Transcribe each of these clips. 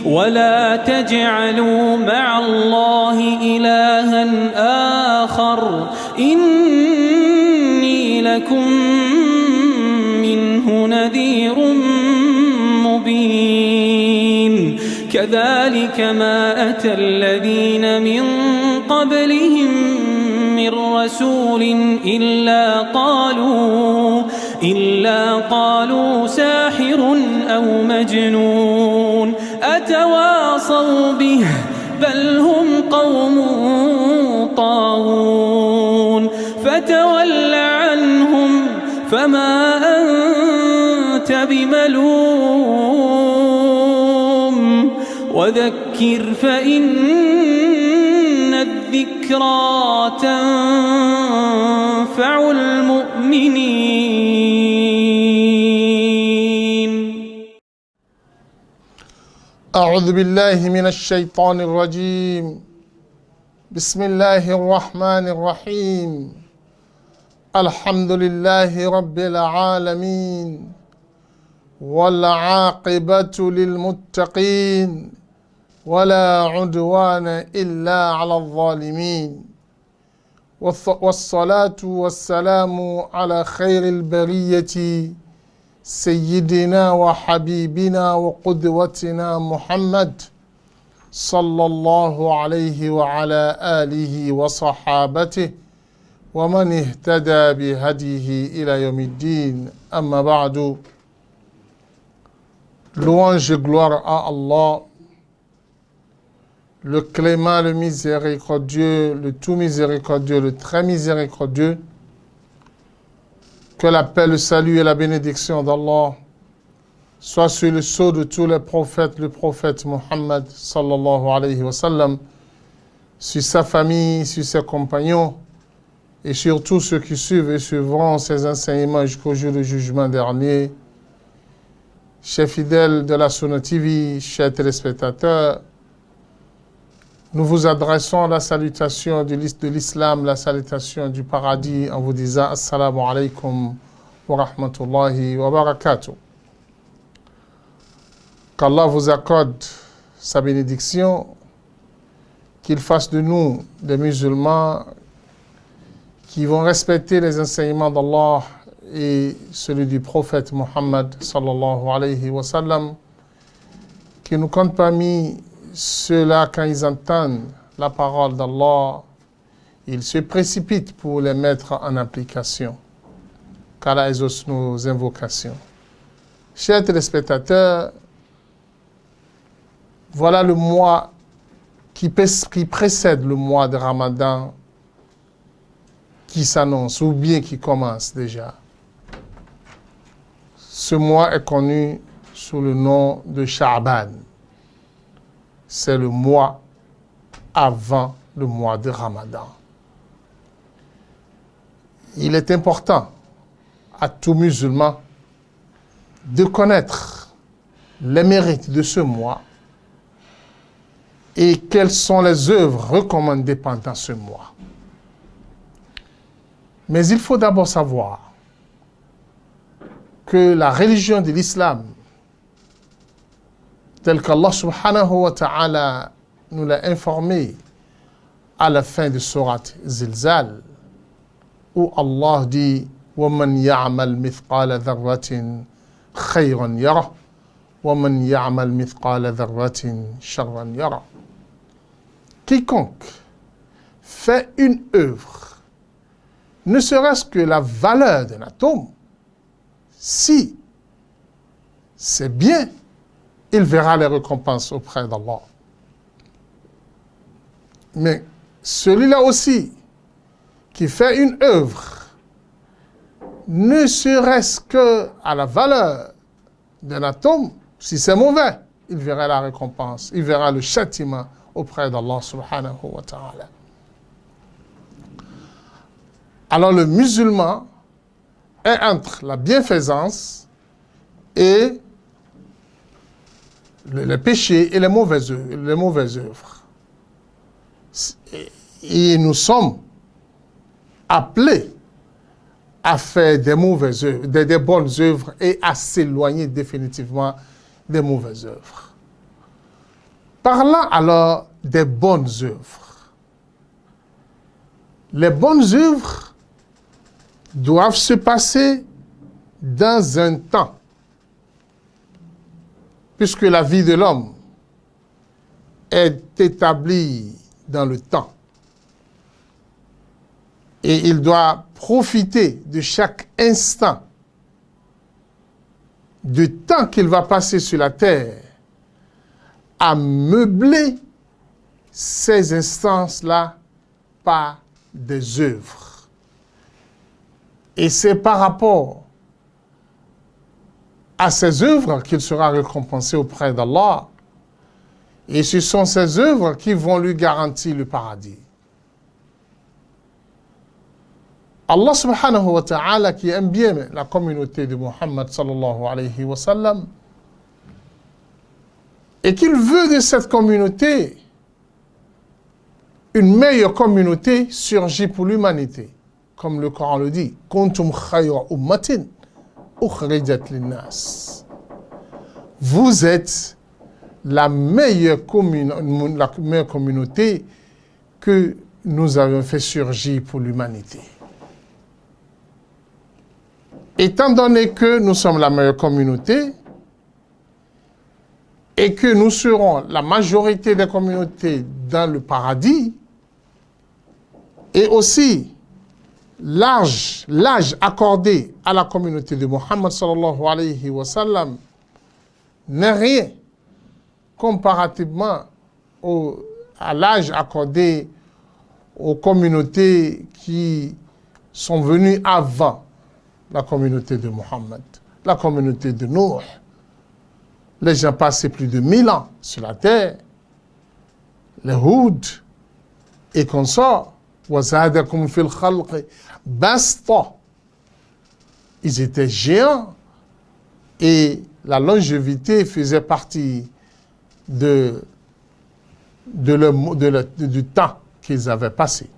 ولا تجعلوا مع الله إلها آخر إني لكم منه نذير مبين كذلك ما أتى الذين من قبلهم من رسول إلا قالوا ساحر أو مجنون أتواصوا به بل هم قوم طاغون فتول عنهم فما أنت بملوم وذكر فإن الذكرى تنفع المؤمنين. أعوذ بالله من الشيطان الرجيم. بسم الله الرحمن الرحيم. الحمد لله رب العالمين والعاقبة للمتقين ولا عدوان إلا على الظالمين والصلاة والسلام على خير البرية سيدنا وحبيبنا وقدوتنا محمد صلى الله عليه وعلى آله وصحابته ومن اهتدى بهديه إلى يوم الدين. أما بعد. Louange et gloire à Allah, le clément, le miséricordieux, le tout miséricordieux, le très miséricordieux. Que la paix, le salut et la bénédiction d'Allah soient sur le sceau de tous les prophètes, le prophète Muhammad sallallahu alayhi wa sallam, sur sa famille, sur ses compagnons et sur tous ceux qui suivent et suivront ses enseignements jusqu'au jour du jugement dernier. Chers fidèles de la Sunna TV, chers téléspectateurs, nous vous adressons la salutation de l'islam, la salutation du paradis en vous disant Assalamu alaikum wa rahmatullahi wa barakatuh. Qu'Allah vous accorde sa bénédiction, qu'il fasse de nous des musulmans qui vont respecter les enseignements d'Allah et celui du prophète Muhammad sallallahu alayhi wa sallam, qui nous compte parmi ceux-là, quand ils entendent la parole d'Allah, ils se précipitent pour les mettre en application. Qu'Allah exauce nos invocations. Chers téléspectateurs, voilà le mois qui précède le mois de Ramadan qui s'annonce ou bien qui commence déjà. Ce mois est connu sous le nom de Sha'ban. C'est le mois avant le mois de Ramadan. Il est important à tout musulman de connaître les mérites de ce mois et quelles sont les œuvres recommandées pendant ce mois. Mais il faut d'abord savoir que la religion de l'islam, telle qu'Allah subhanahu wa ta'ala nous l'a informé à la fin de sourate Zilzal, où Allah dit وَمَنْ يَعْمَلْ مِثْقَالَ ذَرَّةٍ خَيْرًا يَرَهُ وَمَنْ يَعْمَلْ مِثْقَالَ ذَرَّةٍ شَرًّا يَرَهُ. Quiconque fait une œuvre, ne serait-ce que la valeur d'un atome, si c'est bien, il verra les récompenses auprès d'Allah. Mais celui-là aussi qui fait une œuvre, ne serait-ce que à la valeur d'un atome, si c'est mauvais, il verra la récompense, il verra le châtiment auprès d'Allah subhanahu wa ta'ala. Alors le musulman est entre la bienfaisance et les péchés et les mauvaises œuvres. Et nous sommes appelés à faire des mauvaises œuvres, des bonnes œuvres et à s'éloigner définitivement des mauvaises œuvres. Parlant alors des bonnes œuvres. Les bonnes œuvres doivent se passer dans un temps, puisque la vie de l'homme est établie dans le temps. Et il doit profiter de chaque instant de temps qu'il va passer sur la terre à meubler ces instances-là par des œuvres. Et c'est par rapport à ces œuvres qu'il sera récompensé auprès d'Allah. Et ce sont ces œuvres qui vont lui garantir le paradis. Allah subhanahu wa ta'ala, qui aime bien la communauté de Muhammad sallallahu alayhi wa sallam, et qu'il veut de cette communauté une meilleure communauté surgit pour l'humanité. Comme le Coran le dit, Kuntum khayra ummatin ukhrijat linnas. Vous êtes la meilleure communauté que nous avons fait surgir pour l'humanité. Étant donné que nous sommes la meilleure communauté et que nous serons la majorité des communautés dans le paradis, et aussi l'âge accordé à la communauté de Muhammad sallallahu alayhi wa sallam n'est rien comparativement à l'âge accordé aux communautés qui sont venues avant la communauté de Muhammad, la communauté de Nuh. Les gens passaient plus de 1000 ans sur la terre, les Houd et consorts. وَزَادَكُمْ فِي الْخَلْقِ بَسْطًا. Ils étaient géants et la longévité faisait partie du temps qu'ils avaient passé.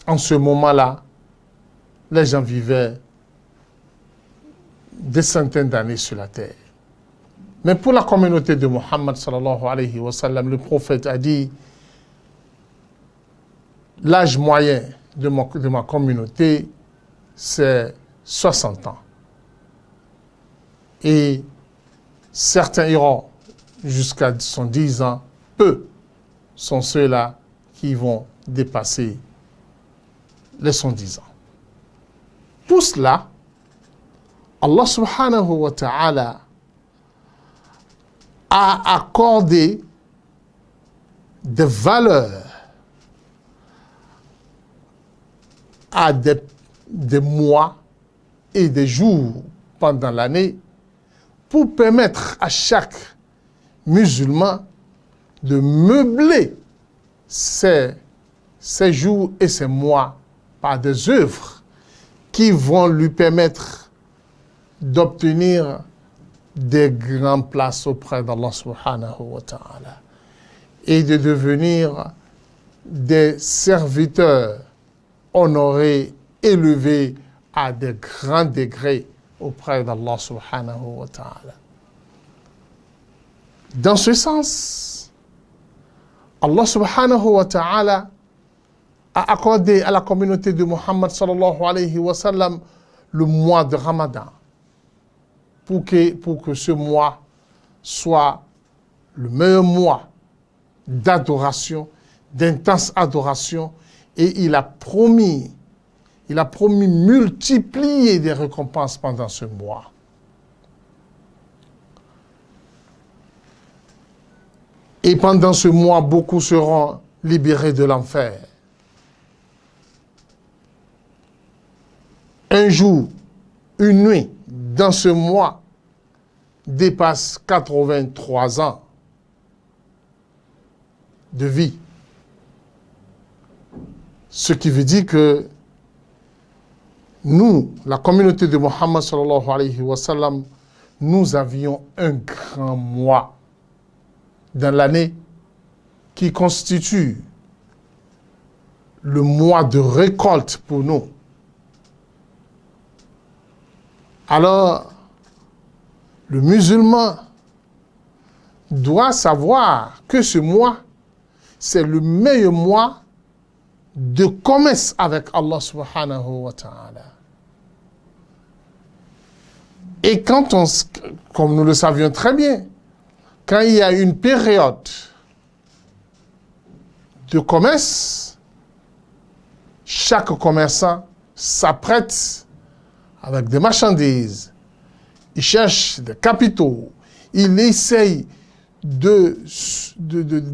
En ce moment-là, les gens vivaient des centaines d'années sur la terre. Mais pour la communauté de Muhammad sallallahu alayhi wa sallam, le prophète a dit: l'âge moyen de ma communauté, c'est 60 ans. Et certains iront jusqu'à 110 ans. Peu sont ceux-là qui vont dépasser les 110 ans. Pour cela, Allah subhanahu wa ta'ala a accordé des valeurs à des mois et des jours pendant l'année pour permettre à chaque musulman de meubler ces jours et ces mois par des œuvres qui vont lui permettre d'obtenir des grandes places auprès d'Allah subhanahu wa ta'ala et de devenir des serviteurs honorés, élevés à de grands degrés auprès d'Allah subhanahu wa ta'ala. Dans ce sens, Allah subhanahu wa ta'ala a accordé à la communauté de Muhammad sallallahu alayhi wa sallam le mois de Ramadan pour que ce mois soit le meilleur mois d'adoration, d'intense adoration, et il a promis multiplier des récompenses pendant ce mois. Et pendant ce mois, beaucoup seront libérés de l'enfer. Un jour, une nuit, dans ce mois, dépasse 83 ans de vie. Ce qui veut dire que nous, la communauté de Muhammad sallallahu alayhi wa sallam, nous avions un grand mois dans l'année qui constitue le mois de récolte pour nous. Alors, le musulman doit savoir que ce mois, c'est le meilleur mois de commerce avec Allah subhanahu wa ta'ala. Et quand comme nous le savions très bien, quand il y a une période de commerce, chaque commerçant s'apprête avec des marchandises, il cherche des capitaux, il essaye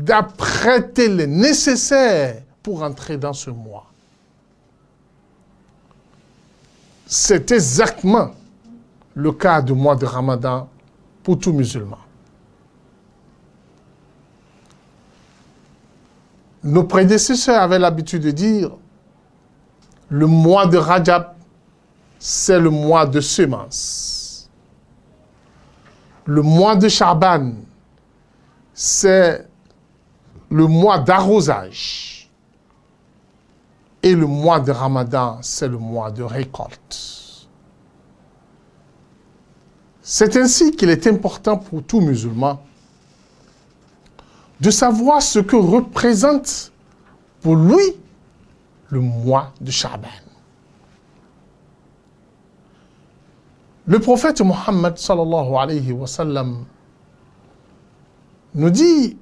d'apprêter le nécessaire pour entrer dans ce mois. C'est exactement le cas du mois de Ramadan pour tout musulman. Nos prédécesseurs avaient l'habitude de dire le mois de Rajab, c'est le mois de semence. Le mois de Shaban, c'est le mois d'arrosage. Et le mois de Ramadan, c'est le mois de récolte. C'est ainsi qu'il est important pour tout musulman de savoir ce que représente pour lui le mois de Shaban. Le prophète Mohammed sallallahu alayhi wa sallam nous dit,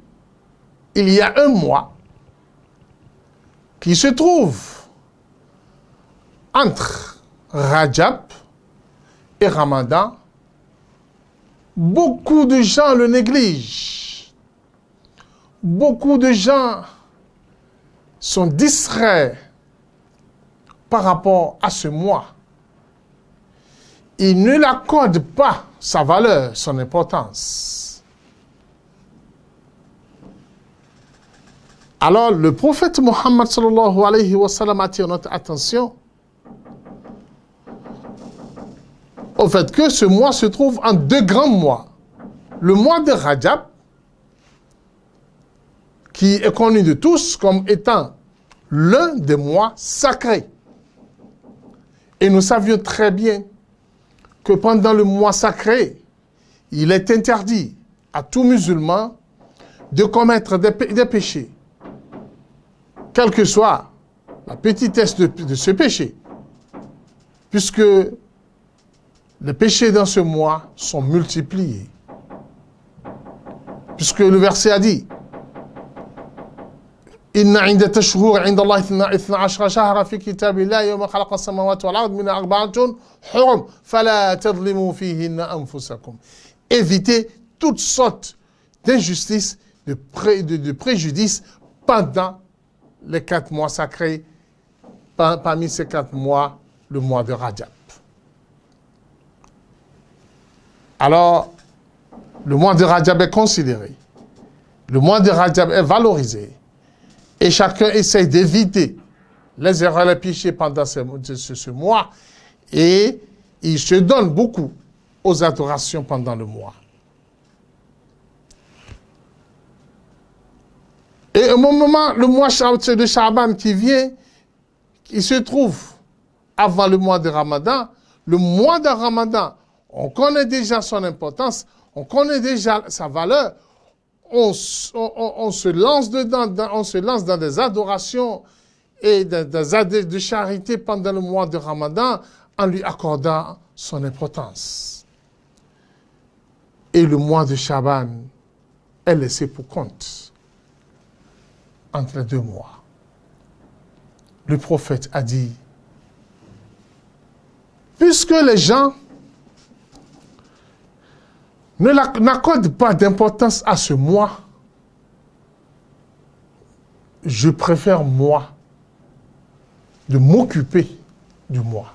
il y a un mois qui se trouve entre Rajab et Ramadan. Beaucoup de gens le négligent. Beaucoup de gens sont distraits par rapport à ce mois. Ils ne l'accordent pas sa valeur, son importance. Alors, le prophète Mohammed sallallahu alayhi wa sallam attire notre attention au fait que ce mois se trouve en deux grands mois. Le mois de Rajab, qui est connu de tous comme étant l'un des mois sacrés. Et nous savions très bien que pendant le mois sacré, il est interdit à tout musulman de commettre des péchés, quelle que soit la petitesse de ce péché, puisque les péchés dans ce mois sont multipliés. Puisque le verset a dit Inna inda tashhur inda Allah 12 shahra fi kitabillah yawma khalaqa as-samawati wal ard minha arba'atun hurum fala tadhlimu fihinna anfusakum. Évitez toutes sortes d'injustices, de préjudices pendant les 4 mois sacrés, parmi ces 4 mois, le mois de Rajab. Alors, le mois de Rajab est considéré, le mois de Rajab est valorisé, et chacun essaye d'éviter les erreurs, les péchés pendant ce mois, et il se donne beaucoup aux adorations pendant le mois. Et au moment, le mois de Shaban qui vient, il se trouve avant le mois de Ramadan. Le mois de Ramadan, on connaît déjà son importance, on connaît déjà sa valeur. On se lance dedans, on se lance dans des adorations et des actes de charité pendant le mois de Ramadan en lui accordant son importance. Et le mois de Shaban est laissé pour compte entre les 2 mois. Le prophète a dit, puisque les gens n'accordent pas d'importance à ce mois, je préfère, moi, de m'occuper du mois,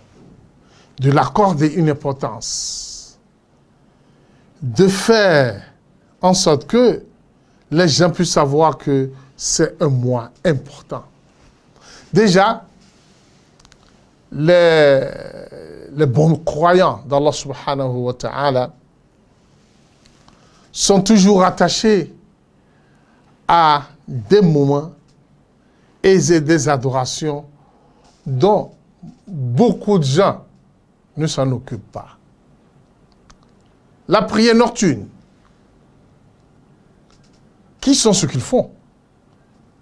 de l'accorder une importance, de faire en sorte que les gens puissent savoir que c'est un mois important. Déjà, les bons croyants d'Allah subhanahu wa ta'ala sont toujours attachés à des moments et des adorations dont beaucoup de gens ne s'en occupent pas. La prière nocturne, Qui sont ceux qui le font?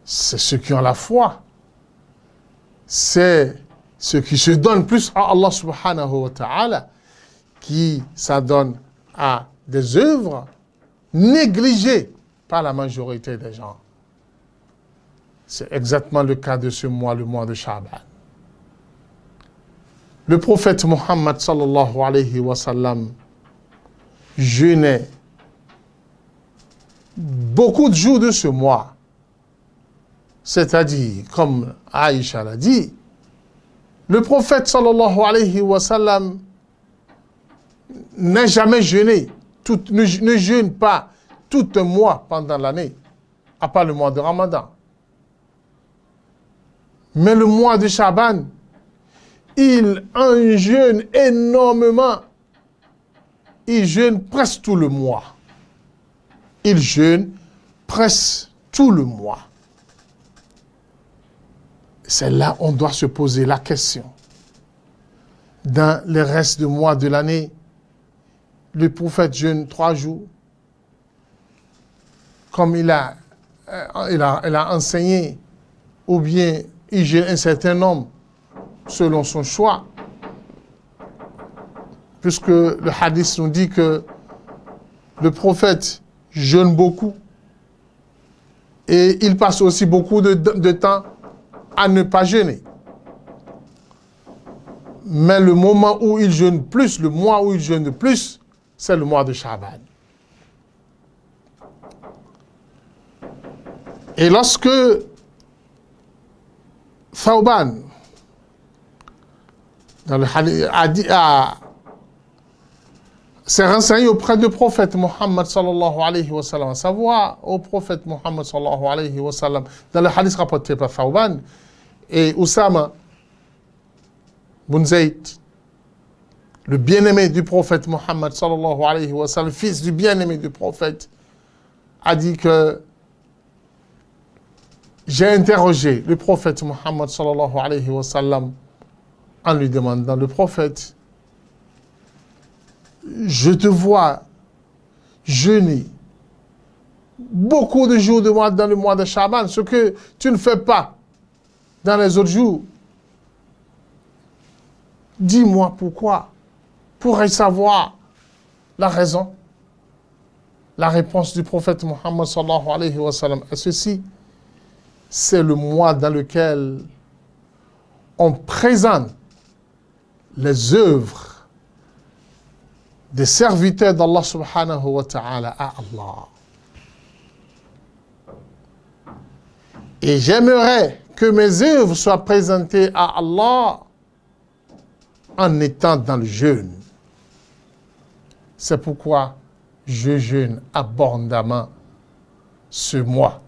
C'est ceux qui ont la foi. C'est ceux qui se donnent plus à Allah subhanahu wa ta'ala, qui s'adonnent à des œuvres négligées par la majorité des gens. C'est exactement le cas de ce mois, le mois de Sha'ban. Le prophète Muhammad sallallahu alayhi wa sallam jeûnait beaucoup de jours de ce mois. C'est-à-dire, comme Aïcha l'a dit, le prophète sallallahu alayhi wa sallam n'a jamais jeûné, ne jeûne pas tout un mois pendant l'année, à part le mois de Ramadan. Mais le mois de Sha'ban, il en jeûne énormément. Il jeûne presque tout le mois. Il jeûne presque tout le mois. C'est là qu'on doit se poser la question. Dans les restes de mois de l'année, le prophète jeûne 3 jours. Comme il a enseigné, ou bien il jeûne un certain nombre selon son choix. Puisque le hadith nous dit que le prophète jeûne beaucoup et il passe aussi beaucoup de temps à ne pas jeûner. Mais le moment où il jeûne plus, le mois où il jeûne le plus, c'est le mois de Sha'ban. Et lorsque Thawban dans le hadith, s'est renseigné auprès du prophète Muhammad sallallahu alayhi wa sallam, à savoir au prophète Muhammad sallallahu alayhi wa sallam, dans le hadith rapporté par Thawban, et Oussama bin Zayd, le bien-aimé du prophète Muhammad sallallahu alayhi wa sallam, fils du bien-aimé du prophète, a dit que j'ai interrogé le prophète Muhammad sallallahu alayhi wa sallam en lui demandant, le prophète, je te vois jeûner beaucoup de jours dans le mois de Sha'ban, ce que tu ne fais pas dans les autres jours. Dis-moi pourquoi. Pourrais-je savoir la raison? La réponse du prophète Muhammad sallallahu alayhi wa sallam est ceci. C'est le mois dans lequel on présente les œuvres des serviteurs d'Allah subhanahu wa ta'ala à Allah. Et j'aimerais que mes œuvres soient présentées à Allah en étant dans le jeûne. C'est pourquoi je jeûne abondamment ce mois.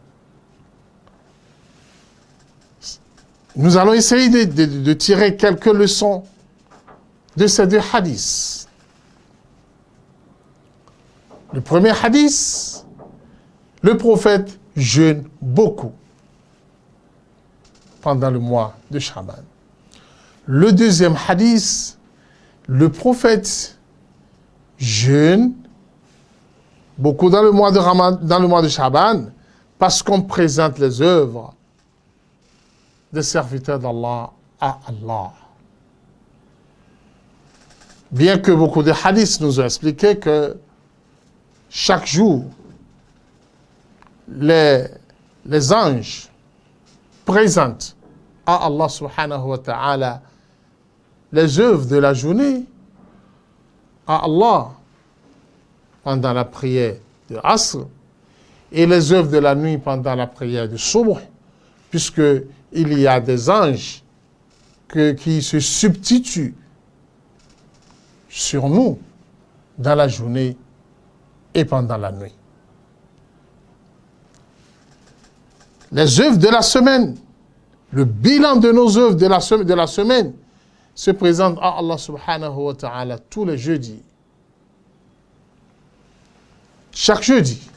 Nous allons essayer de tirer quelques leçons de ces deux hadiths. Le premier hadith, le prophète jeûne beaucoup pendant le mois de Sha'ban. Le deuxième hadith, le prophète jeûne beaucoup dans le mois de Ramadan, dans le mois de Sha'ban, parce qu'on présente les œuvres des serviteurs d'Allah à Allah. Bien que beaucoup de hadiths nous ont expliqué que chaque jour, les anges présentent à Allah subhanahu wa ta'ala les œuvres de la journée à Allah pendant la prière de Asr et les œuvres de la nuit pendant la prière de Subh, puisque il y a des anges qui se substituent sur nous dans la journée et pendant la nuit. Les œuvres de la semaine, le bilan de nos œuvres de la semaine se présente à Allah subhanahu wa ta'ala tous les jeudis. Chaque jeudi,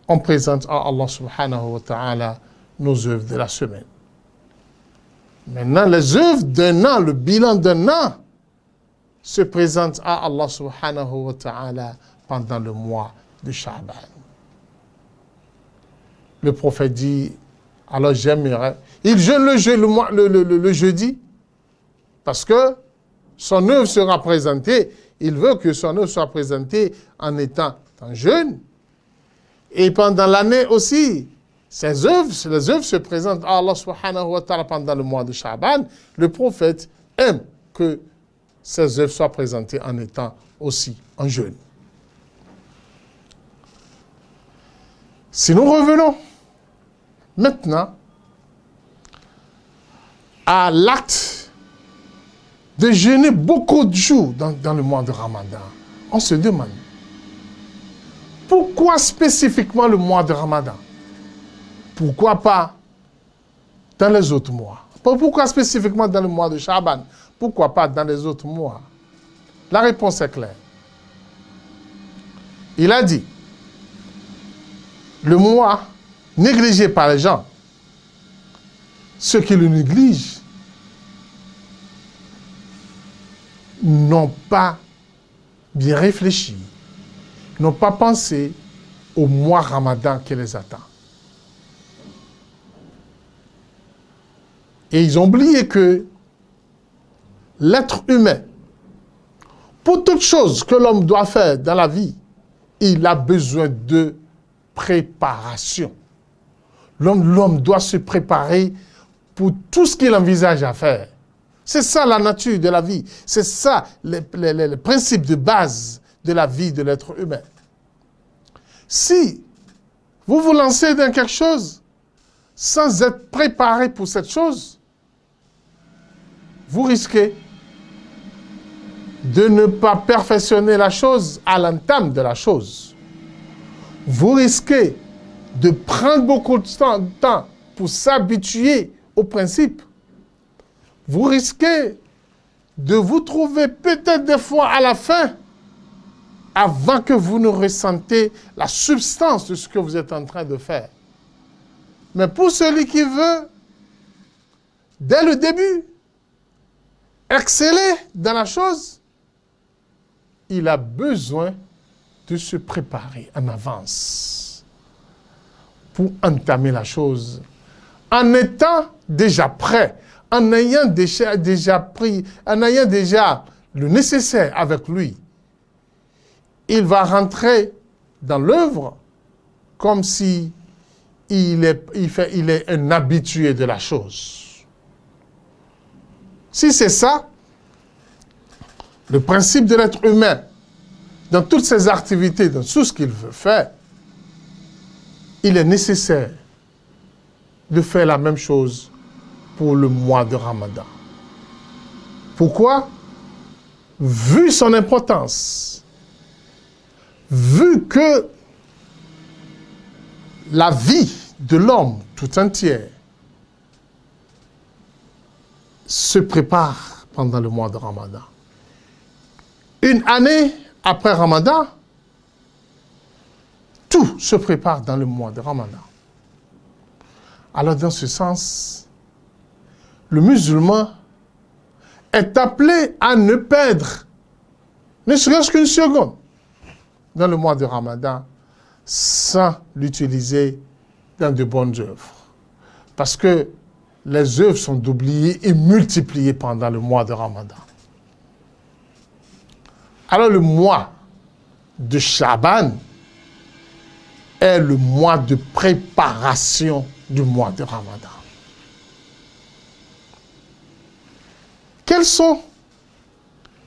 on présente à Allah subhanahu wa ta'ala nos œuvres de la semaine. Maintenant, les œuvres d'un an, le bilan d'un an, se présente à Allah subhanahu wa ta'ala pendant le mois de Sha'ban. Le prophète dit, alors j'aimerais. Il jeûne le jeudi parce que son œuvre sera présentée. Il veut que son œuvre soit présentée en étant en jeûne. Et pendant l'année aussi, les œuvres se présentent à Allah subhanahu wa ta'ala pendant le mois de Sha'ban. Le prophète aime que ces œuvres soient présentées en étant aussi en jeûne. Si nous revenons maintenant à l'acte de jeûner beaucoup de jours dans le mois de Ramadan, on se demande pourquoi spécifiquement le mois de Ramadan? Pourquoi pas dans les autres mois? Pourquoi spécifiquement dans le mois de Sha'ban? Pourquoi pas dans les autres mois? La réponse est claire. Il a dit, le mois négligé par les gens, ceux qui le négligent n'ont pas bien réfléchi, n'ont pas pensé au mois Ramadan qui les attend. Et ils ont oublié que l'être humain, pour toute chose que l'homme doit faire dans la vie, il a besoin de préparation. L'homme doit se préparer pour tout ce qu'il envisage à faire. C'est ça la nature de la vie. C'est ça le principe de base de la vie de l'être humain. Si vous vous lancez dans quelque chose sans être préparé pour cette chose, vous risquez de ne pas perfectionner la chose à l'entame de la chose. Vous risquez de prendre beaucoup de temps pour s'habituer au principe. Vous risquez de vous trouver peut-être des fois à la fin, avant que vous ne ressentez la substance de ce que vous êtes en train de faire. Mais pour celui qui veut, dès le début, exceller dans la chose, il a besoin de se préparer en avance pour entamer la chose, en étant déjà prêt, en ayant déjà pris, en ayant déjà le nécessaire avec lui. Il va rentrer dans l'œuvre comme si il est un habitué de la chose. Si c'est ça, le principe de l'être humain, dans toutes ses activités, dans tout ce qu'il veut faire, il est nécessaire de faire la même chose pour le mois de Ramadan. Pourquoi? Vu son importance, vu que la vie de l'homme tout entier se prépare pendant le mois de Ramadan. Une année après Ramadan, tout se prépare dans le mois de Ramadan. Alors dans ce sens, le musulman est appelé à ne perdre ne serait-ce qu'une seconde dans le mois de Ramadan sans l'utiliser dans de bonnes œuvres. Parce que les œuvres sont doubliées et multipliées pendant le mois de Ramadan. Alors le mois de Sha'ban est le mois de préparation du mois de Ramadan. Quelles sont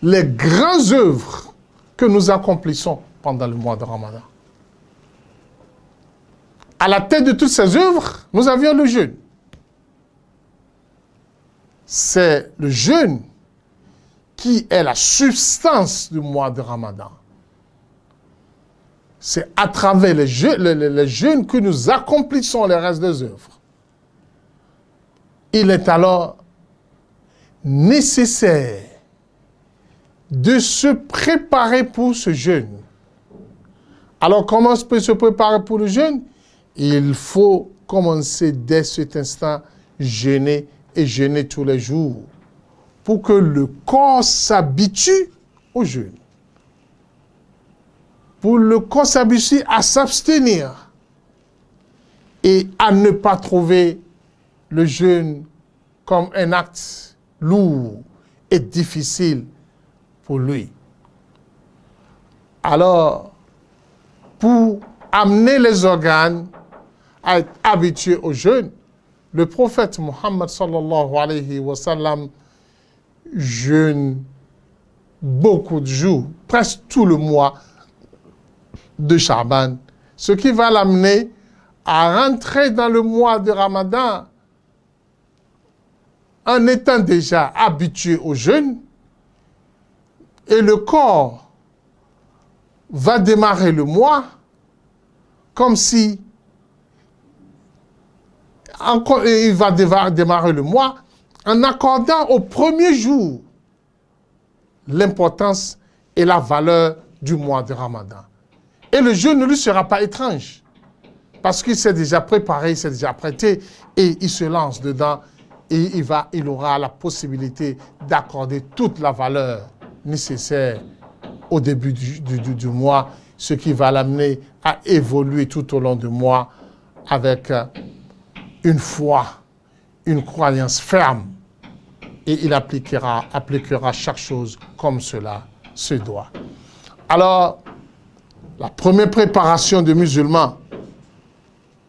les grandes œuvres que nous accomplissons pendant le mois de Ramadan? À la tête de toutes ces œuvres, nous avions le jeûne. C'est le jeûne qui est la substance du mois de Ramadan. C'est à travers les jeûnes que nous accomplissons les restes des œuvres. Il est alors nécessaire de se préparer pour ce jeûne. Alors, comment on peut se préparer pour le jeûne? Il faut commencer dès cet instant, jeûner et jeûner tous les jours pour que le corps s'habitue au jeûne. Pour le corps s'habitue à s'abstenir. et à ne pas trouver le jeûne comme un acte lourd et difficile pour lui. Alors, pour amener les organes à être habitués au jeûne, le prophète Muhammad sallallahu alayhi wa sallam jeûne beaucoup de jours, presque tout le mois de Sha'ban, ce qui va l'amener à rentrer dans le mois de Ramadan en étant déjà habitué au jeûne, et le corps va démarrer le mois comme si il va démarrer le mois en accordant au premier jour l'importance et la valeur du mois de Ramadan. Et le jeûne ne lui sera pas étrange parce qu'il s'est déjà préparé, il s'est déjà prêté et il se lance dedans et il aura la possibilité d'accorder toute la valeur nécessaire au début du mois, ce qui va l'amener à évoluer tout au long du mois avec une foi, une croyance ferme, et il appliquera chaque chose comme cela se doit. Alors, la première préparation des musulmans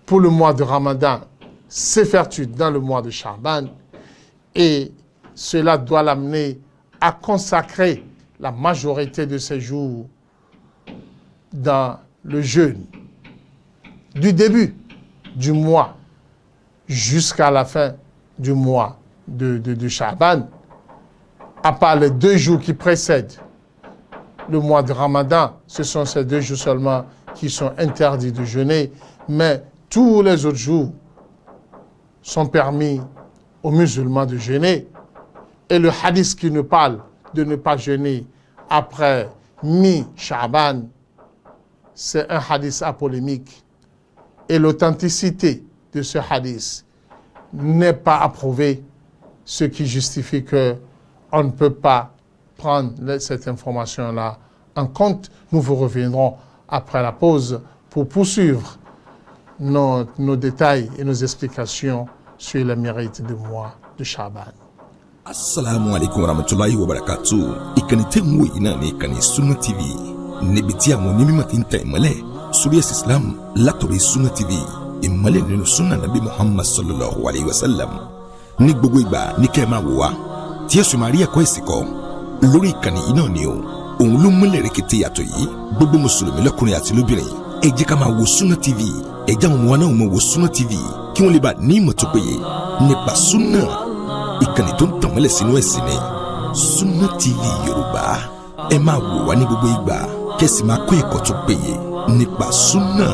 pour le mois de Ramadan s'effectue dans le mois de Sha'ban, et cela doit l'amener à consacrer la majorité de ses jours dans le jeûne, du début du mois jusqu'à la fin du mois de Sha'ban, à part les 2 jours qui précèdent le mois de Ramadan. Ce sont ces 2 jours seulement qui sont interdits de jeûner, mais tous les autres jours sont permis aux musulmans de jeûner. Et le hadith qui nous parle de ne pas jeûner après mi-Sha'ban, c'est un hadith apolémique. Et l'authenticité de ce hadith n'est pas approuvée, ce qui justifie qu'on ne peut pas prendre cette information-là en compte. Nous vous reviendrons après la pause pour poursuivre nos détails et nos explications sur les mérites du mois de Sha'ban. Assalamu alaikum warahmatullahi wabarakatuh. Ìkànnì tẹ́ ń wò yìí náà ní ìkànnì Sunna TV. Níbi tí àwọn onímọ̀ ti ń tẹ ìmọ́lẹ̀ sórí ẹ̀sìn Islam látọ̀rí Sunna TV. Ìmọ́lẹ̀ nínú Sunna Nabi Muhammad sallallahu alayhi wa sallam. Ní gbogbo ìgbà ní kẹ́ ẹ máa wò wá tí ẹ sì máa rí ẹ̀kọ́ ẹ̀sìn kọ́ lórí ìkànnì yìí náà ni o. Òun ló múlẹ̀ rẹ̀kẹ̀tẹ̀ yàtọ̀ yìí. Gbogbo mùsùlùmí lọ́kùnrin àti lóbìnrin, ẹ jẹ́ ká máa wo Sunna TV. Ẹ jẹ́ àwọn ọmọ wa náà máa wo Sunna TV kí wọ́n lè bá ní ìmọ̀ tó péye nípa Sunna. Ìkànnì tó ń tàn mọ́lẹ̀ sínú ẹ̀sìn ni Sunna TV Yorùbá. Ẹ máa wò wá ní gbogbo ìgbà kẹ́sì máa kọ́ ẹ̀kọ́ tó péye nípa Sunna.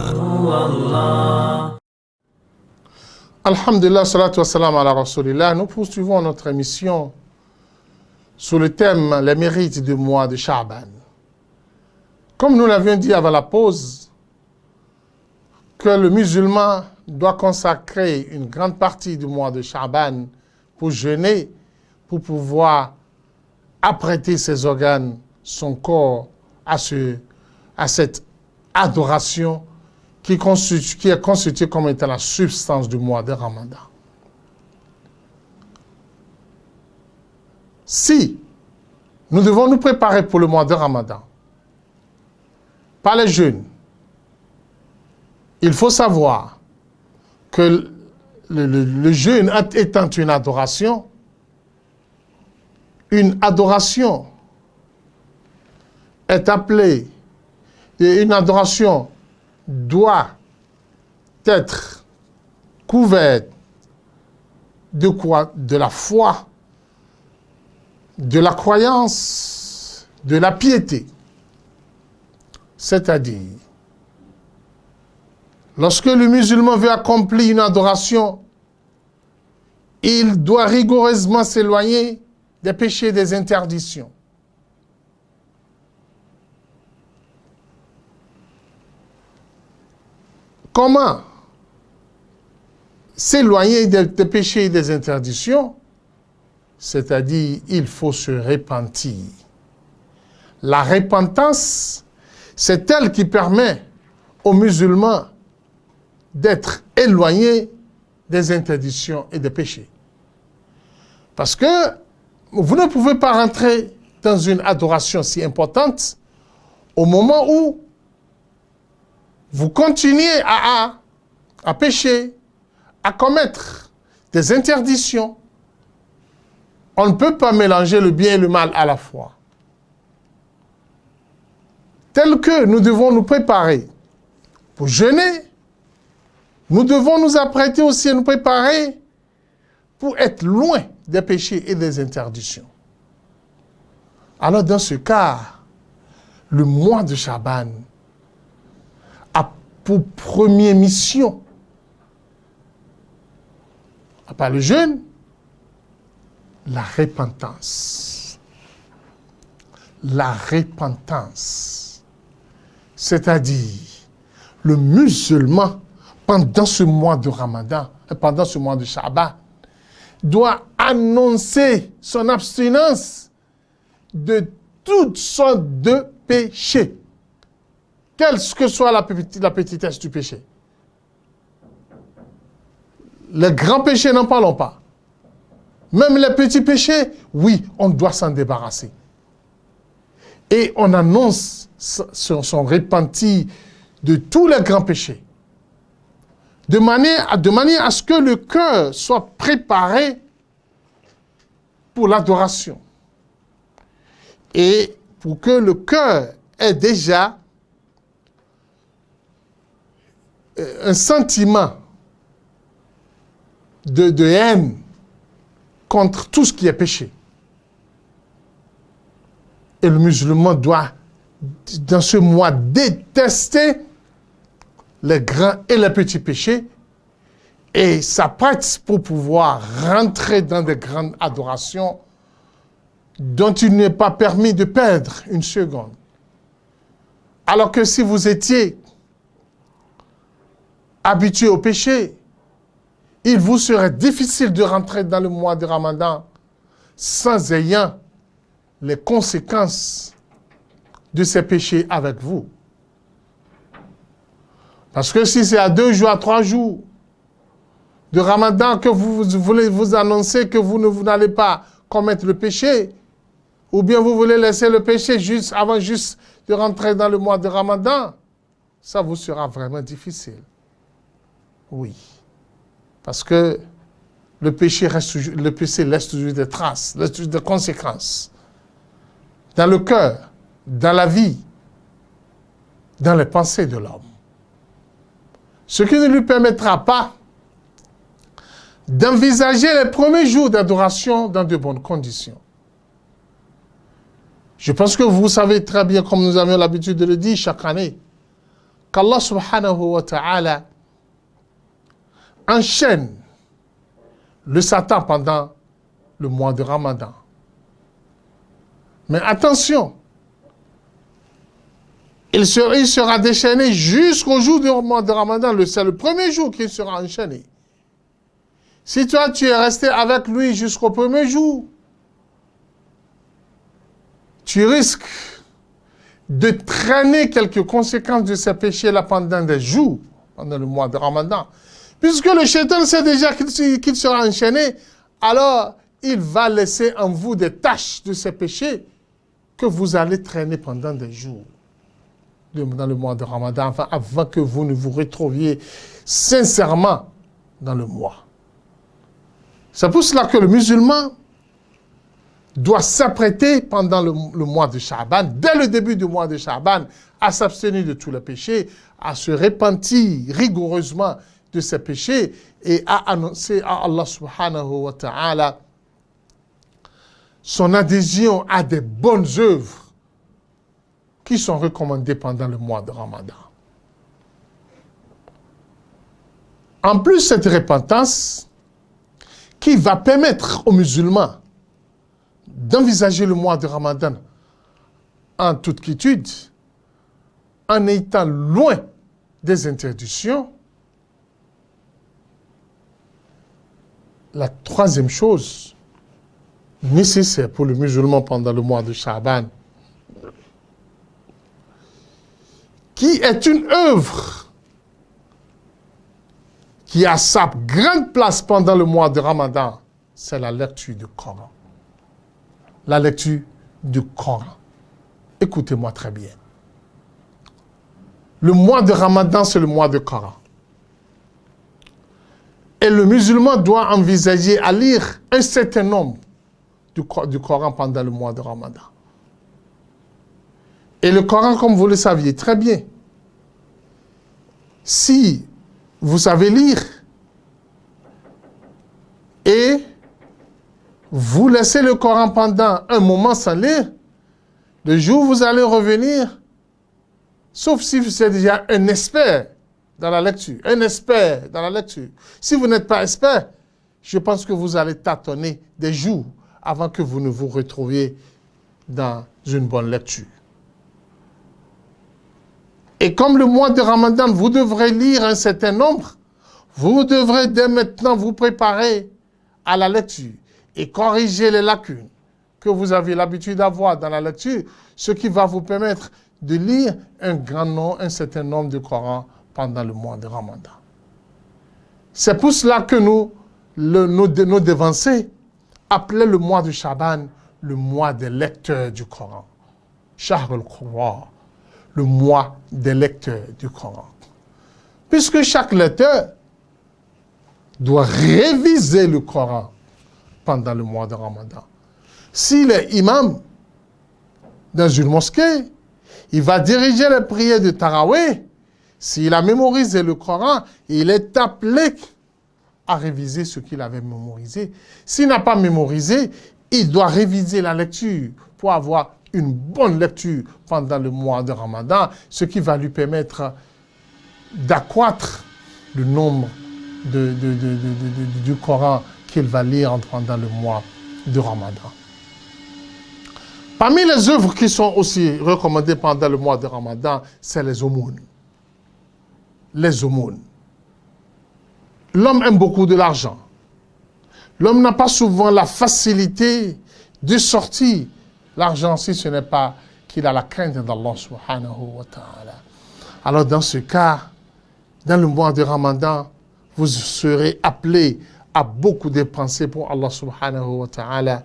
Alhamdulillah, salatu wassalam ala rasulillah. Nous poursuivons notre émission sur le thème les mérites du mois de Sha'ban. Comme nous l'avions dit avant la pause, que le musulman doit consacrer une grande partie du mois de Sha'ban pour jeûner, pour pouvoir apprêter ses organes, son corps à cette adoration qui est constituée comme étant la substance du mois de Ramadan. Si nous devons nous préparer pour le mois de Ramadan par les jeûnes, il faut savoir que le jeûne étant une adoration est appelée, et une adoration doit être couverte de quoi? De la foi, de la croyance, de la piété. C'est-à-dire, lorsque le musulman veut accomplir une adoration, il doit rigoureusement s'éloigner des péchés et des interdictions. Comment s'éloigner des péchés et des interdictions? C'est-à-dire, il faut se repentir. La repentance, c'est elle qui permet aux musulmans d'être éloigné des interdictions et des péchés. Parce que vous ne pouvez pas rentrer dans une adoration si importante au moment où vous continuez à pécher, à commettre des interdictions. On ne peut pas mélanger le bien et le mal à la fois. Tel que nous devons nous préparer pour jeûner, nous devons nous apprêter aussi à nous préparer pour être loin des péchés et des interdictions. Alors dans ce cas, le mois de Chaban a pour première mission, à part le jeûne, la repentance. La repentance. C'est-à-dire, le musulman, pendant ce mois de Ramadan, pendant ce mois de Chaban, doit annoncer son abstinence de toutes sortes de péchés. Quelle que soit la petitesse du péché. Les grands péchés, n'en parlons pas. Même les petits péchés, oui, on doit s'en débarrasser. Et on annonce son repenti de tous les grands péchés. De manière à ce que le cœur soit préparé pour l'adoration. Et pour que le cœur ait déjà un sentiment de haine contre tout ce qui est péché. Et le musulman doit, dans ce mois, détester les grands et les petits péchés et s'apprête pour pouvoir rentrer dans des grandes adorations dont il n'est pas permis de perdre une seconde. Alors que si vous étiez habitué au péché, il vous serait difficile de rentrer dans le mois de Ramadan sans ayant les conséquences de ces péchés avec vous. Parce que si c'est à 2 jours, à 3 jours de Ramadan que vous voulez vous annoncer que vous n'allez pas commettre le péché, ou bien vous voulez laisser le péché avant de rentrer dans le mois de Ramadan, ça vous sera vraiment difficile. Oui. Parce que le péché laisse toujours des traces, laisse toujours des conséquences. Dans le cœur, dans la vie, dans les pensées de l'homme. Ce qui ne lui permettra pas d'envisager les premiers jours d'adoration dans de bonnes conditions. Je pense que vous savez très bien, comme nous avions l'habitude de le dire chaque année, qu'Allah subhanahu wa ta'ala enchaîne le Satan pendant le mois de Ramadan. Mais attention, il sera déchaîné jusqu'au jour du mois de Ramadan. C'est le premier jour qu'il sera enchaîné. Si toi, tu es resté avec lui jusqu'au premier jour, tu risques de traîner quelques conséquences de ces péchés-là pendant des jours, pendant le mois de Ramadan. Puisque le shaitan sait déjà qu'il sera enchaîné, alors il va laisser en vous des taches de ces péchés que vous allez traîner pendant des jours dans le mois de Ramadan, enfin, avant que vous ne vous retrouviez sincèrement dans le mois. C'est pour cela que le musulman doit s'apprêter pendant le mois de Chaban, dès le début du mois de Chaban, à s'abstenir de tous les péchés, à se repentir rigoureusement de ses péchés et à annoncer à Allah subhanahu wa ta'ala son adhésion à des bonnes œuvres qui sont recommandées pendant le mois de Ramadan. En plus, cette repentance qui va permettre aux musulmans d'envisager le mois de Ramadan en toute quiétude, en étant loin des interdictions. La troisième chose nécessaire pour le musulman pendant le mois de Chaban, qui est une œuvre qui a sa grande place pendant le mois de Ramadan, c'est la lecture du Coran. La lecture du Coran. Écoutez-moi très bien. Le mois de Ramadan, c'est le mois de Coran. Et le musulman doit envisager à lire un certain nombre du Coran pendant le mois de Ramadan. Et le Coran, comme vous le saviez très bien, si vous savez lire et vous laissez le Coran pendant un moment sans lire, le jour où vous allez revenir, sauf si vous êtes déjà un expert dans la lecture, un expert dans la lecture. Si vous n'êtes pas expert, je pense que vous allez tâtonner des jours avant que vous ne vous retrouviez dans une bonne lecture. Et comme le mois de Ramadan, vous devrez lire un certain nombre, vous devrez dès maintenant vous préparer à la lecture et corriger les lacunes que vous avez l'habitude d'avoir dans la lecture, ce qui va vous permettre de lire un certain nombre de Corans pendant le mois de Ramadan. C'est pour cela que nos devanciers appelaient le mois de Shaban le mois des lecteurs du Coran. Shahr al-Qur'an, le mois des lecteurs du Coran. Puisque chaque lecteur doit réviser le Coran pendant le mois de Ramadan. S'il est imam dans une mosquée, il va diriger les prières de Tarawih. S'il a mémorisé le Coran, il est appelé à réviser ce qu'il avait mémorisé. S'il n'a pas mémorisé, il doit réviser la lecture pour avoir une bonne lecture pendant le mois de Ramadan, ce qui va lui permettre d'accroître le nombre du Coran qu'il va lire pendant le mois de Ramadan. Parmi les œuvres qui sont aussi recommandées pendant le mois de Ramadan, c'est les aumônes. Les aumônes. L'homme aime beaucoup de l'argent. L'homme n'a pas souvent la facilité de sortir l'argent si ce n'est pas qu'il a la crainte d'Allah subhanahu wa ta'ala. Alors dans ce cas, dans le mois de Ramadan, vous serez appelé à beaucoup dépenser pour Allah subhanahu wa ta'ala.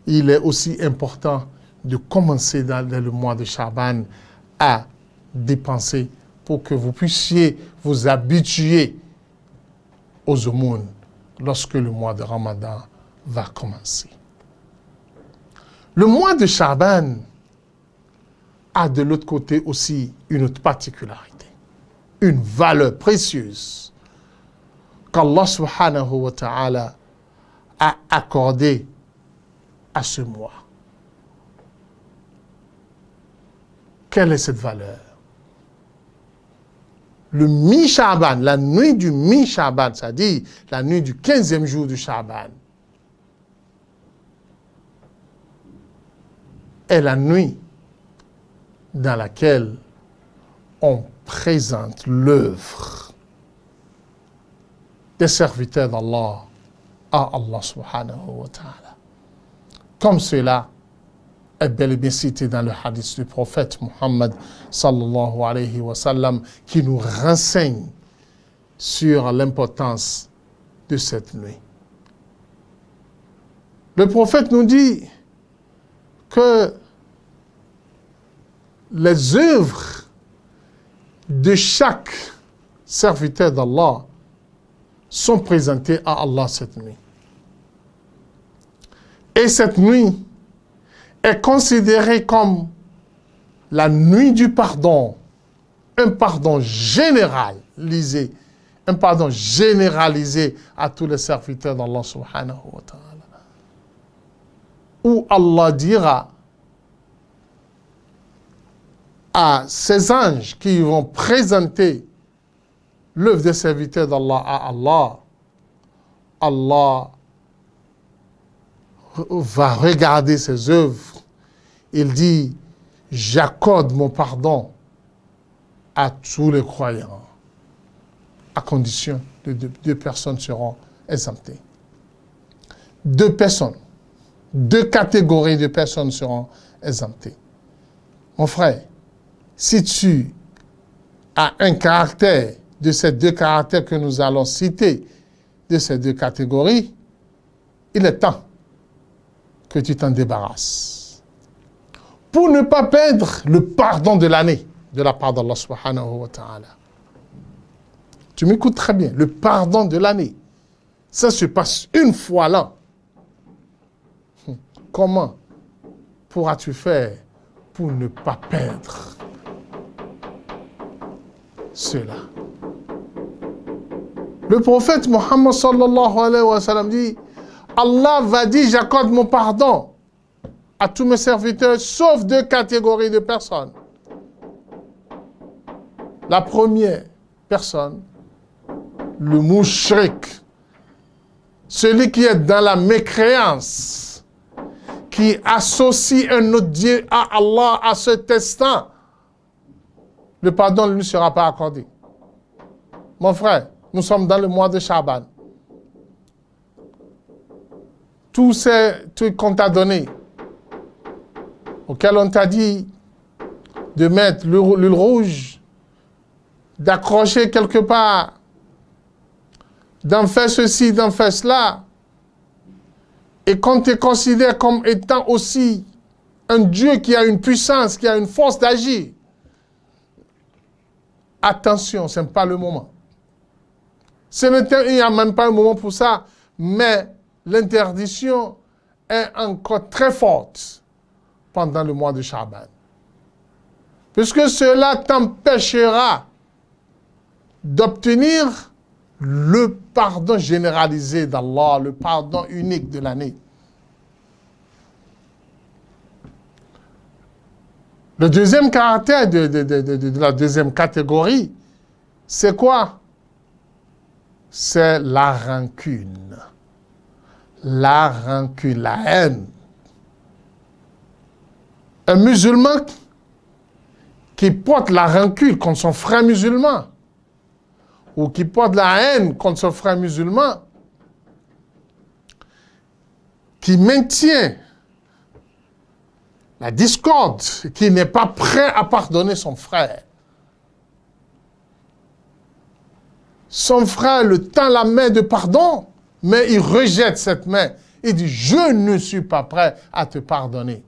Il est aussi important de commencer dans le mois de Shaban à dépenser pour que vous puissiez vous habituer aux aumônes lorsque le mois de Ramadan va commencer. Le mois de Shaban a de l'autre côté aussi une autre particularité, une valeur précieuse qu'Allah subhanahu wa ta'ala a accordée à ce mois. Quelle est cette valeur? Le mi-Shaban, la nuit du mi-Shaban, c'est-à-dire la nuit du 15e jour du Shaban, est la nuit dans laquelle on présente l'œuvre des serviteurs d'Allah à Allah subhanahu wa ta'ala. Comme cela est bel et bien cité dans le hadith du prophète Muhammad sallallahu alayhi wa sallam qui nous renseigne sur l'importance de cette nuit. Le prophète nous dit que les œuvres de chaque serviteur d'Allah sont présentées à Allah cette nuit. Et cette nuit est considérée comme la nuit du pardon, un pardon généralisé, un pardon généralisé à tous les serviteurs d'Allah subhanahu wa ta'ala. Où Allah dira à ces anges qui vont présenter l'œuvre des serviteurs d'Allah à Allah, Allah va regarder ses œuvres. Il dit, j'accorde mon pardon à tous les croyants, à condition que deux personnes seront exemptées. Deux catégories de personnes seront exemptées. Mon frère, si tu as un caractère de ces deux caractères que nous allons citer, de ces deux catégories, il est temps que tu t'en débarrasses. Pour ne pas perdre le pardon de l'année de la part d'Allah subhanahu wa ta'ala. Tu m'écoutes très bien, le pardon de l'année. Ça se passe une fois là. Comment pourras-tu faire pour ne pas perdre cela? Le prophète Mohammed sallallahu alayhi wa sallam dit, Allah va dire, j'accorde mon pardon à tous mes serviteurs, sauf deux catégories de personnes. La première personne, le mouchrik, celui qui est dans la mécréance, qui associe un autre Dieu à Allah, à ce destin, le pardon ne lui sera pas accordé. Mon frère, nous sommes dans le mois de Shaban. Tous ces trucs qu'on t'a donnés, auxquels on t'a dit de mettre l'huile rouge, d'accrocher quelque part, d'en faire ceci, d'en faire cela, et qu'on te considère comme étant aussi un Dieu qui a une puissance, qui a une force d'agir. Attention, ce n'est pas le moment. Il n'y a même pas un moment pour ça, mais l'interdiction est encore très forte pendant le mois de Shaban. Puisque cela t'empêchera d'obtenir le pardon généralisé d'Allah, le pardon unique de l'année. Le deuxième caractère de la deuxième catégorie, c'est quoi? C'est la rancune. La rancune, la haine. Un musulman qui porte la rancune contre son frère musulman, ou qui porte la haine contre son frère musulman, qui maintient la discorde, qui n'est pas prêt à pardonner son frère. Son frère le tend la main de pardon, mais il rejette cette main. Il dit, je ne suis pas prêt à te pardonner.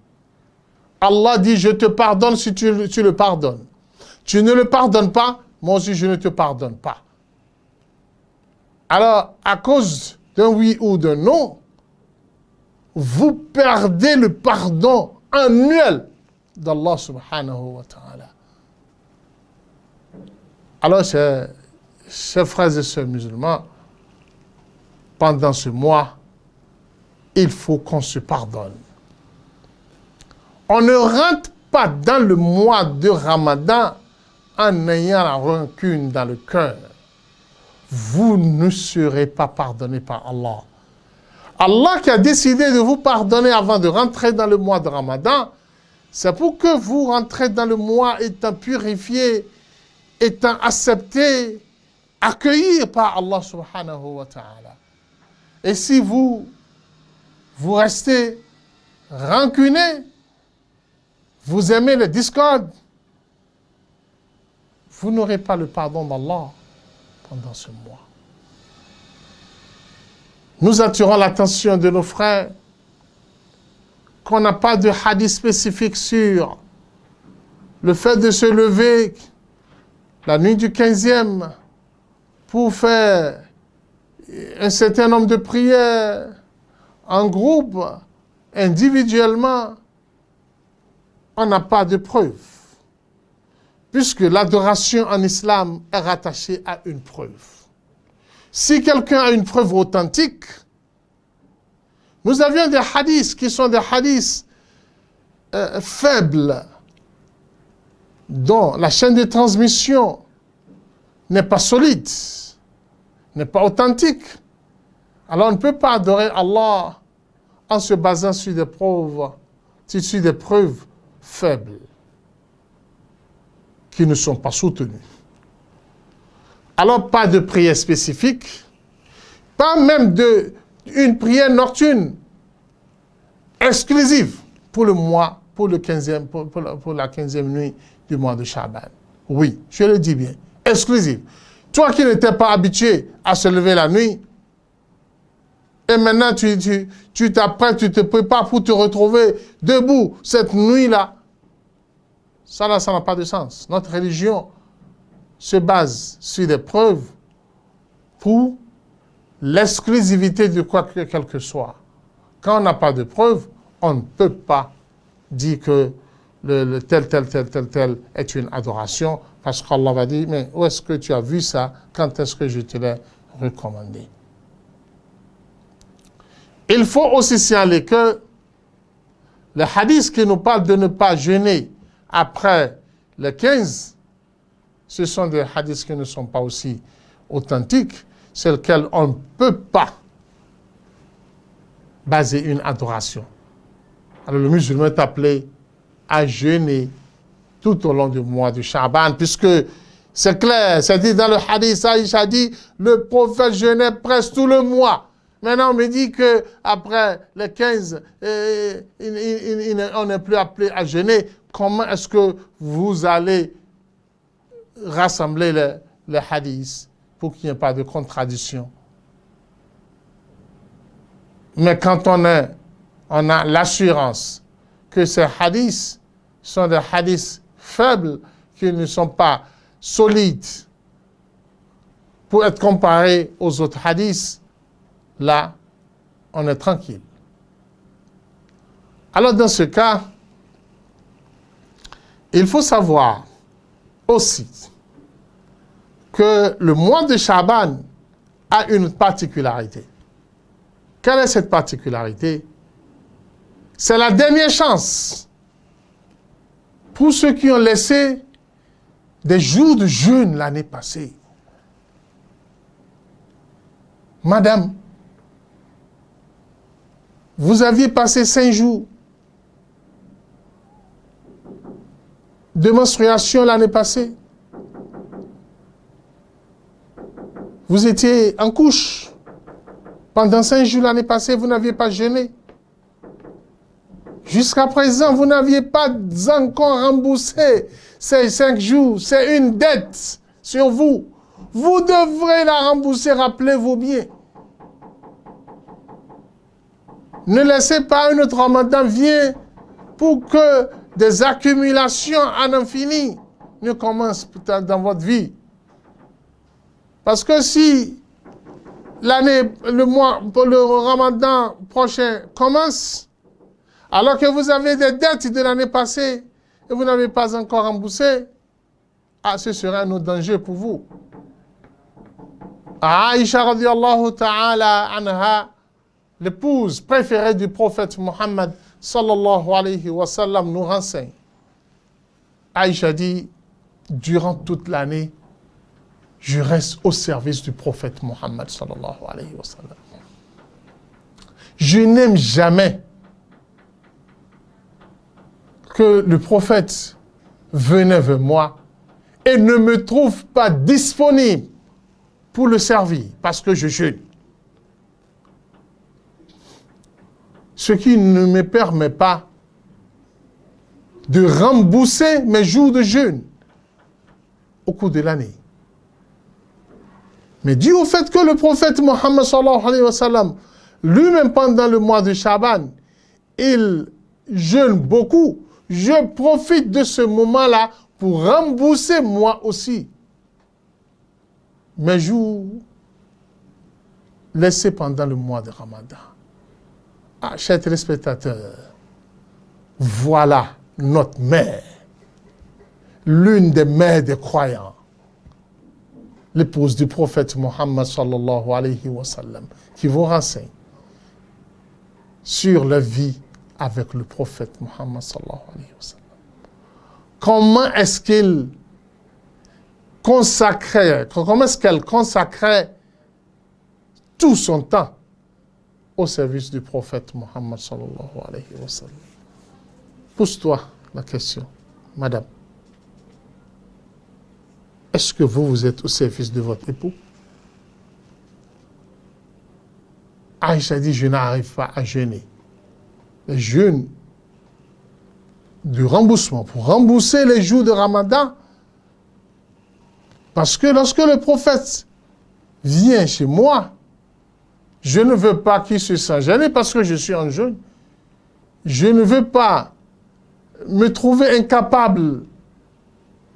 Allah dit, je te pardonne si tu le pardonnes. Tu ne le pardonnes pas, moi aussi je ne te pardonne pas. Alors, à cause d'un oui ou d'un non, vous perdez le pardon annuel d'Allah subhanahu wa ta'ala. Alors, chers frères et sœurs musulmans, pendant ce mois, il faut qu'on se pardonne. On ne rentre pas dans le mois de Ramadan en ayant la rancune dans le cœur. Vous ne serez pas pardonné par Allah. Allah qui a décidé de vous pardonner avant de rentrer dans le mois de Ramadan, c'est pour que vous rentrez dans le mois étant purifié, étant accepté, accueilli par Allah subhanahu wa ta'ala. Et si vous restez rancunier, vous aimez le discorde, vous n'aurez pas le pardon d'Allah pendant ce mois. Nous attirons l'attention de nos frères qu'on n'a pas de hadith spécifique sur le fait de se lever la nuit du 15e pour faire un certain nombre de prières en groupe, individuellement. On n'a pas de preuve, puisque l'adoration en islam est rattachée à une preuve. Si quelqu'un a une preuve authentique, nous avions des hadiths qui sont des hadiths faibles, dont la chaîne de transmission n'est pas solide, n'est pas authentique. Alors on ne peut pas adorer Allah en se basant sur des preuves faibles qui ne sont pas soutenues. Alors pas de prière spécifique, pas même une prière nocturne exclusive pour le mois, pour la 15e nuit du mois de Shaban. Oui, je le dis bien, exclusive. Toi qui n'étais pas habitué à se lever la nuit, et maintenant tu t'apprêtes, tu te prépares pour te retrouver debout cette nuit-là. Ça n'a pas de sens. Notre religion se base sur des preuves pour l'exclusivité de quoi que quel que soit. Quand on n'a pas de preuves, on ne peut pas dire que le tel est une adoration, parce qu'Allah va dire, mais où est-ce que tu as vu ça? Quand est-ce que je te l'ai recommandé? Il faut aussi signaler que le hadith qui nous parle de ne pas jeûner après le 15, ce sont des hadiths qui ne sont pas aussi authentiques, sur lesquels on ne peut pas baser une adoration. Alors le musulman est appelé à jeûner tout au long du mois de Sha'ban, puisque c'est clair, c'est dit dans le hadith, Aïcha dit, le prophète jeûnait presque tout le mois. Maintenant, on me dit qu'après le 15, on n'est plus appelé à jeûner. Comment est-ce que vous allez rassembler les hadiths pour qu'il n'y ait pas de contradiction? Mais quand on a l'assurance que ces hadiths sont des hadiths faibles, qui ne sont pas solides pour être comparés aux autres hadiths, là, on est tranquille. Alors, dans ce cas, il faut savoir aussi que le mois de Sha'ban a une particularité. Quelle est cette particularité? C'est la dernière chance pour ceux qui ont laissé des jours de jeûne l'année passée. Madame, vous aviez passé 5 jours de menstruation l'année passée. Vous étiez en couche. Pendant 5 jours l'année passée, vous n'aviez pas jeûné. Jusqu'à présent, vous n'aviez pas encore remboursé ces 5 jours. C'est une dette sur vous. Vous devrez la rembourser, rappelez-vous bien. Ne laissez pas un autre Ramadan venir pour que des accumulations à l'infini ne commencent dans votre vie. Parce que si le Ramadan prochain commence, alors que vous avez des dettes de l'année passée et vous n'avez pas encore remboursé, ce serait un autre danger pour vous. Aïcha radiallahu ta'ala anha, l'épouse préférée du prophète Muhammad sallallahu alayhi wa sallam, nous renseigne. Aïcha dit, durant toute l'année, je reste au service du prophète Muhammad sallallahu alayhi wa sallam. Je n'aime jamais que le prophète venait vers moi et ne me trouve pas disponible pour le servir parce que je jeûne. Ce qui ne me permet pas de rembourser mes jours de jeûne au cours de l'année. Mais dû au fait que le prophète Muhammad sallallahu alayhi wa sallam, lui-même pendant le mois de Sha'ban, il jeûne beaucoup, je profite de ce moment-là pour rembourser moi aussi mes jours laissés pendant le mois de Ramadan. Chers téléspectateurs, voilà notre mère, l'une des mères des croyants, l'épouse du prophète Muhammad sallallahu alayhi wa sallam, qui vous renseigne sur la vie avec le prophète Muhammad sallallahu alayhi wa sallam. Comment est-ce qu'elle consacrait tout son temps au service du prophète Muhammad sallallahu alayhi wa sallam? Pose-toi la question, madame. Est-ce que vous êtes au service de votre époux? Aïcha dit, je n'arrive pas à jeûner. Les jeûnes de remboursement, pour rembourser les jours de Ramadan, Parce que lorsque le prophète vient chez moi, je ne veux pas qu'il se sente gêné parce que je suis en jeûne. Je ne veux pas me trouver incapable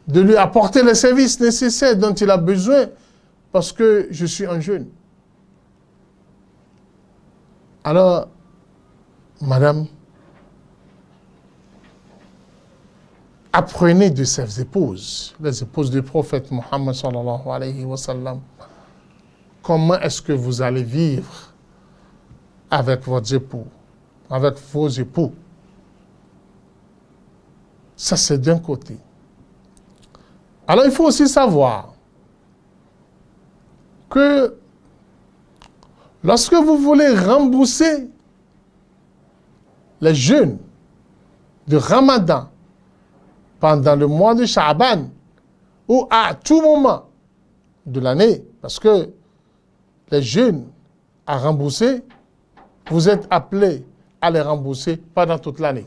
de lui apporter les services nécessaires dont il a besoin parce que je suis en jeûne. Alors, madame, apprenez de ses épouses, les épouses du prophète Mohammed sallallahu alayhi wa sallam. Comment est-ce que vous allez vivre avec votre époux, avec vos époux? Ça, c'est d'un côté. Alors, il faut aussi savoir que lorsque vous voulez rembourser les jeûnes de Ramadan pendant le mois de Sha'ban ou à tout moment de l'année, parce que les jeûnes à rembourser, vous êtes appelés à les rembourser pendant toute l'année.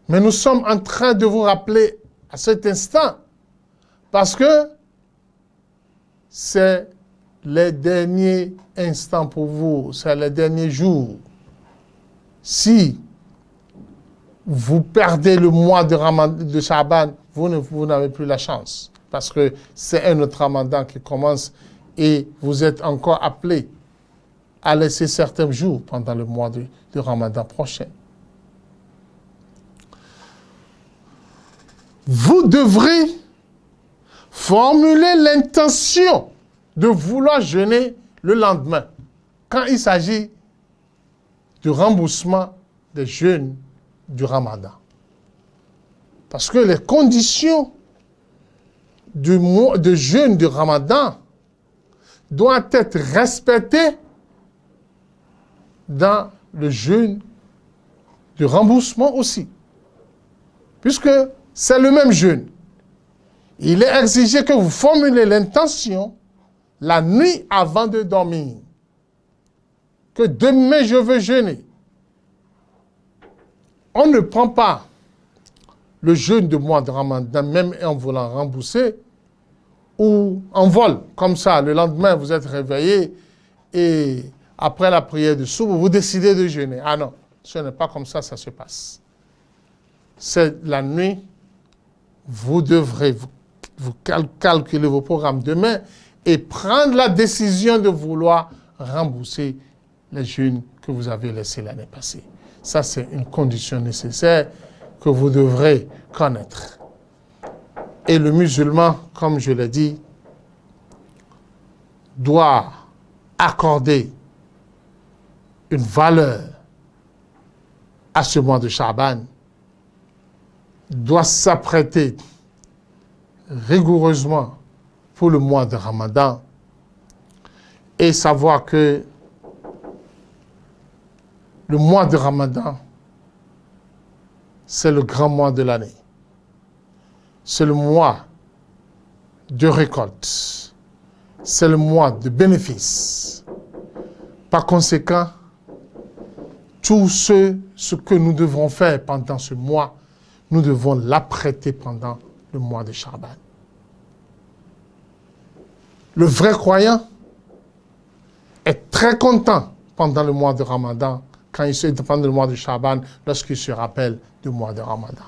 Mais nous sommes en train de vous rappeler à cet instant, parce que c'est les derniers instants pour vous, c'est les derniers jours. Si vous perdez le mois de Sha'ban, vous n'avez plus la chance, parce que c'est un autre Ramadan qui commence et vous êtes encore appelés à laisser certains jours pendant le mois de Ramadan prochain. Vous devrez formuler l'intention de vouloir jeûner le lendemain, quand il s'agit du remboursement des jeûnes du Ramadan. Parce que les conditions de jeûne du Ramadan doivent être respectées dans le jeûne du remboursement aussi. Puisque c'est le même jeûne. Il est exigé que vous formulez l'intention la nuit avant de dormir. Que demain je veux jeûner. On ne prend pas le jeûne du mois de Ramadan, même en voulant rembourser, ou en vol, comme ça, le lendemain vous êtes réveillé et après la prière de Soubh, vous décidez de jeûner. Ah non, ce n'est pas comme ça se passe. C'est la nuit, vous devrez vous calculer vos programmes demain et prendre la décision de vouloir rembourser les jeûnes que vous avez laissés l'année passée. Ça, c'est une condition nécessaire que vous devrez connaître. Et le musulman, comme je l'ai dit, doit accorder une valeur à ce mois de Sha'ban, doit s'apprêter rigoureusement pour le mois de Ramadan et savoir que le mois de Ramadan, c'est le grand mois de l'année. C'est le mois de récolte. C'est le mois de bénéfice. Par conséquent, tout ce que nous devrons faire pendant ce mois, nous devons l'apprêter pendant le mois de Sha'ban. Le vrai croyant est très content pendant le mois de Ramadan, quand il se pendant le mois de Sha'ban, lorsqu'il se rappelle du mois de Ramadan.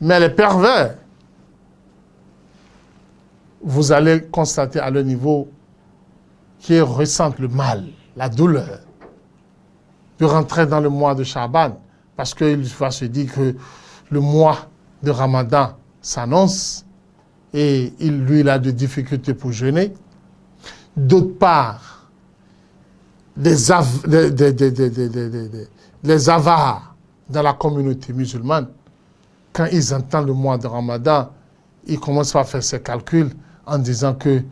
Mais les pervers, vous allez constater à leur niveau qu'ils ressentent le mal, la douleur de rentrer dans le mois de Sha'ban, parce qu'il va se dire que le mois de Ramadan s'annonce et lui, il a des difficultés pour jeûner. D'autre part, les avares dans la communauté musulmane, quand ils entendent le mois de Ramadan, ils commencent à faire ces calculs en disant que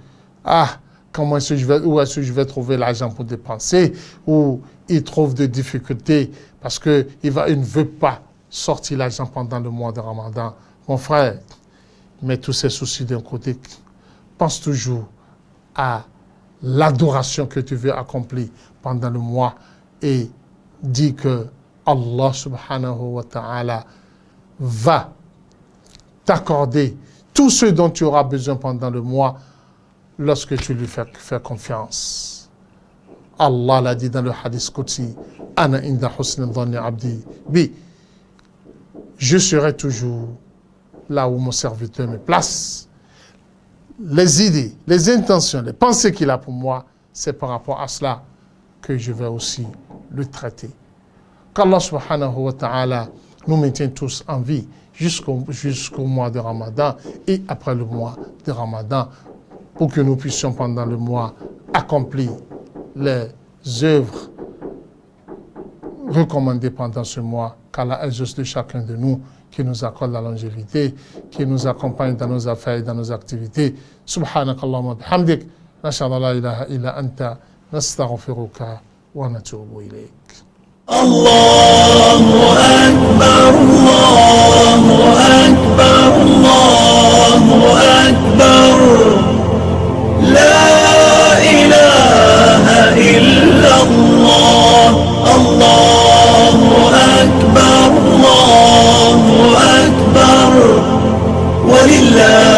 où est-ce que je vais trouver l'argent pour dépenser, ou ils trouvent des difficultés parce qu'il ne veut pas sortir l'argent pendant le mois de Ramadan. Mon frère, mets tous ces soucis d'un côté. Pense toujours à l'adoration que tu veux accomplir pendant le mois et dis que Allah subhanahu wa ta'ala va t'accorder tout ce dont tu auras besoin pendant le mois lorsque tu lui fais confiance. Allah l'a dit dans le hadith Qudsi, Ana inda husni dhanni abdi bi. Je serai toujours là où mon serviteur me place. Les idées, les intentions, les pensées qu'il a pour moi, c'est par rapport à cela que je vais aussi le traiter. Qu'Allah subhanahu wa ta'ala nous maintienne tous en vie jusqu'au mois de Ramadan et après le mois de Ramadan, pour que nous puissions pendant le mois accomplir les œuvres recommandées pendant ce mois, qu'Allah exauce de chacun de nous, qui nous accorde la longévité, qui nous accompagne dans nos affaires et dans nos activités. Subhanakallahumma bihamdik, nashhadu an la ilaha illa anta, nastaghfiruka wa natubu ilayk. Allahu akbar, Allahu akbar, Allahu akbar. La ilaha illa Allah, Allahu akbar, Allahu akbar. Walillah